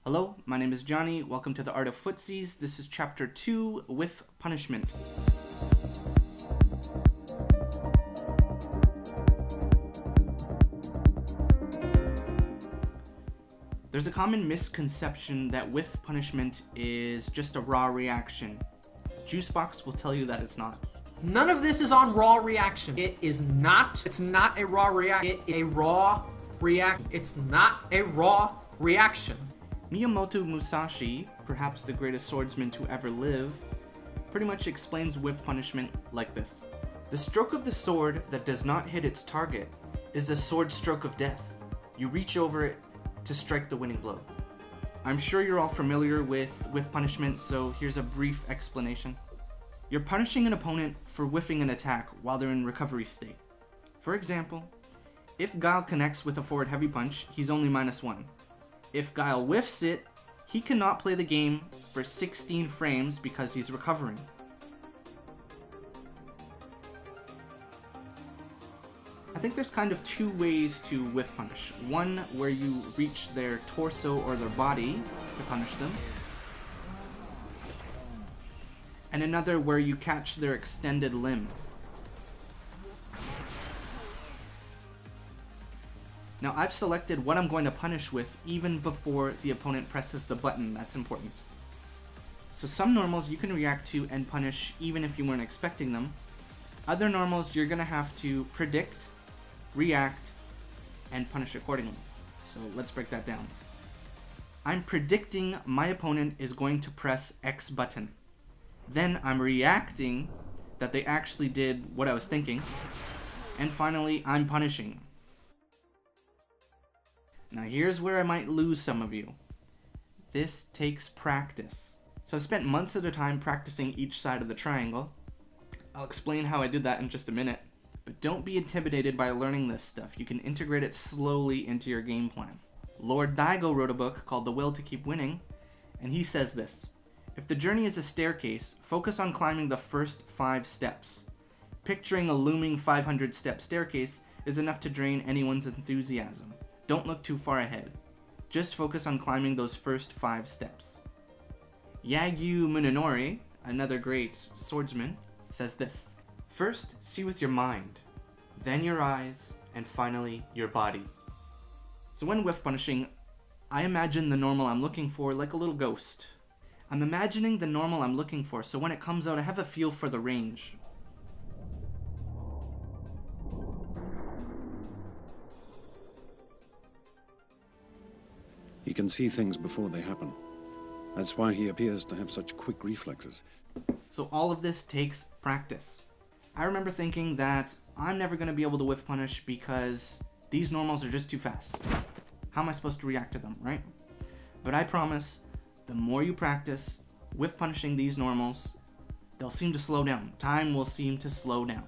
Hello, my name is Johnny. Welcome to the Art of Footsies. This is Chapter 2, Whiff Punishment. There's a common misconception that whiff punishment is just a raw reaction. Juicebox will tell you that it's not. None of this is on raw reaction. It is not. It's not a raw reaction. It's a raw react. It's not a raw reaction. Miyamoto Musashi, perhaps the greatest swordsman to ever live, pretty much explains whiff punishment like this. The stroke of the sword that does not hit its target is a sword stroke of death. You reach over it to strike the winning blow. I'm sure you're all familiar with whiff punishment, so here's a brief explanation. You're punishing an opponent for whiffing an attack while they're in recovery state. For example, if Guile connects with a forward heavy punch, he's only -1. If Guile whiffs it, he cannot play the game for 16 frames because he's recovering. I think there's kind of two ways to whiff punish. One where you reach their torso or their body to punish them, and another where you catch their extended limb. Now I've selected what I'm going to punish with even before the opponent presses the button. That's important. So some normals you can react to and punish even if you weren't expecting them. Other normals you're going to have to predict, react, and punish accordingly. So let's break that down. I'm predicting my opponent is going to press X button. Then I'm reacting that they actually did what I was thinking. And finally, I'm punishing. Now here's where I might lose some of you. This takes practice. So I've spent months at a time practicing each side of the triangle. I'll explain how I did that in just a minute. But don't be intimidated by learning this stuff. You can integrate it slowly into your game plan. Lord Daigo wrote a book called The Will to Keep Winning, and he says this: if the journey is a staircase, focus on climbing the first 5 steps. Picturing a looming 500-step staircase is enough to drain anyone's enthusiasm. Don't look too far ahead. Just focus on climbing those first 5 steps. Yagyu Munenori, another great swordsman, says this: first, see with your mind, then your eyes, and finally your body. So when whiff punishing, I imagine the normal I'm looking for like a little ghost. I'm imagining the normal I'm looking for, so when it comes out, I have a feel for the range. He can see things before they happen. That's why he appears to have such quick reflexes. So all of this takes practice. I remember thinking that I'm never going to be able to whiff punish because these normals are just too fast. How am I supposed to react to them, right? But I promise, the more you practice whiff punishing these normals, they'll seem to slow down. Time will seem to slow down.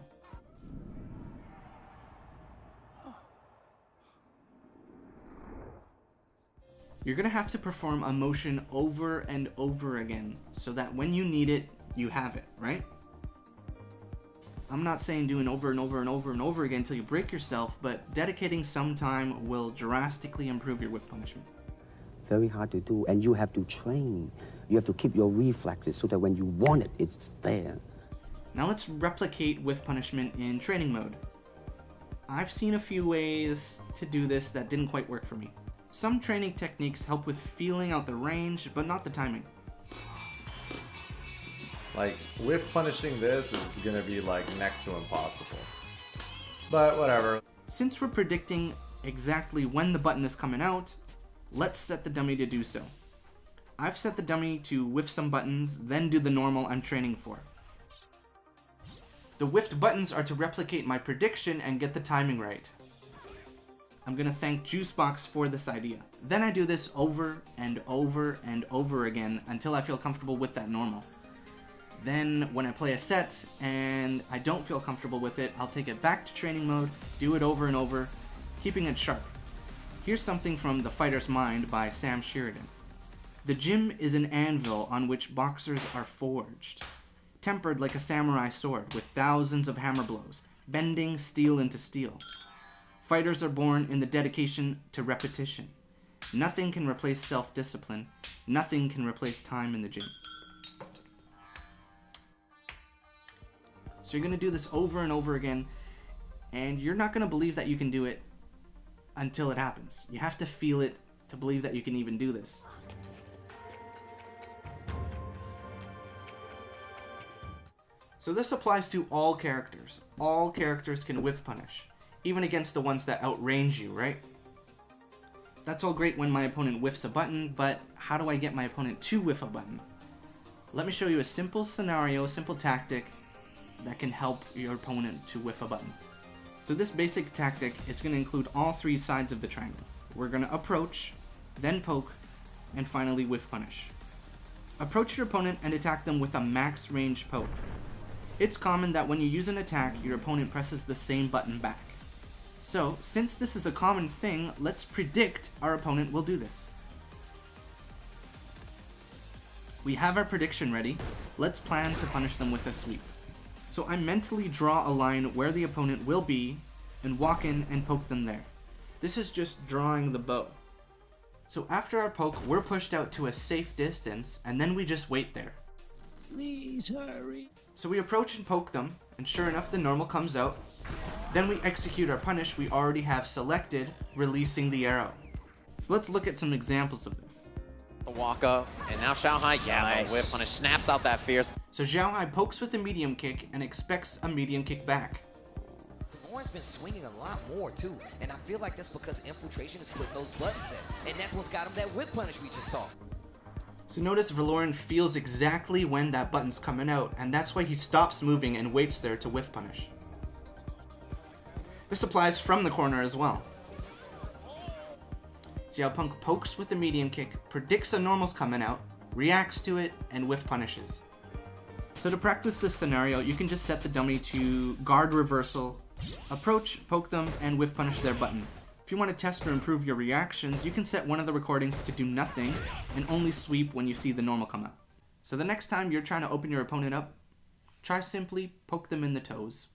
You're going to have to perform a motion over and over again so that when you need it, you have it, right? I'm not saying do it over and over and over and over again until you break yourself, but dedicating some time will drastically improve your whiff punishment. Very hard to do, and you have to train. You have to keep your reflexes so that when you want it, it's there. Now let's replicate whiff punishment in training mode. I've seen a few ways to do this that didn't quite work for me. Some training techniques help with feeling out the range, but not the timing. Like, whiff punishing this is gonna be like next to impossible. But whatever. Since we're predicting exactly when the button is coming out, let's set the dummy to do so. I've set the dummy to whiff some buttons, then do the normal I'm training for. The whiffed buttons are to replicate my prediction and get the timing right. I'm gonna thank Juicebox for this idea. Then I do this over and over and over again until I feel comfortable with that normal. Then when I play a set and I don't feel comfortable with it, I'll take it back to training mode, do it over and over, keeping it sharp. Here's something from The Fighter's Mind by Sam Sheridan. The gym is an anvil on which boxers are forged, tempered like a samurai sword with thousands of hammer blows, bending steel into steel. Fighters are born in the dedication to repetition. Nothing can replace self-discipline. Nothing can replace time in the gym. So you're going to do this over and over again, and you're not going to believe that you can do it until it happens. You have to feel it to believe that you can even do this. So this applies to all characters. All characters can whiff punish, even against the ones that outrange you, right? That's all great when my opponent whiffs a button, but how do I get my opponent to whiff a button? Let me show you a simple scenario, simple tactic that can help your opponent to whiff a button. So this basic tactic is going to include all three sides of the triangle. We're going to approach, then poke, and finally whiff punish. Approach your opponent and attack them with a max range poke. It's common that when you use an attack, your opponent presses the same button back. So, since this is a common thing, let's predict our opponent will do this. We have our prediction ready. Let's plan to punish them with a sweep. So I mentally draw a line where the opponent will be and walk in and poke them there. This is just drawing the bow. So after our poke, we're pushed out to a safe distance and then we just wait there. Please hurry. So we approach and poke them, and sure enough the normal comes out. Then we execute our punish we already have selected, releasing the arrow. So let's look at some examples of this. The walk up, and now Xiaohai, yeah, the whip punish snaps out that fierce. So Xiaohai pokes with a medium kick and expects a medium kick back. Lauren's been swinging a lot more too, and I feel like that's because infiltration is putting those buttons there, and that's what's got him that whip punish we just saw. So notice Valoran feels exactly when that button's coming out, and that's why he stops moving and waits there to whiff punish. This applies from the corner as well. See how Punk pokes with a medium kick, predicts a normal's coming out, reacts to it, and whiff punishes. So to practice this scenario, you can just set the dummy to guard reversal, approach, poke them, and whiff punish their button. If you want to test or improve your reactions, you can set one of the recordings to do nothing and only sweep when you see the normal come out. So the next time you're trying to open your opponent up, try simply poke them in the toes.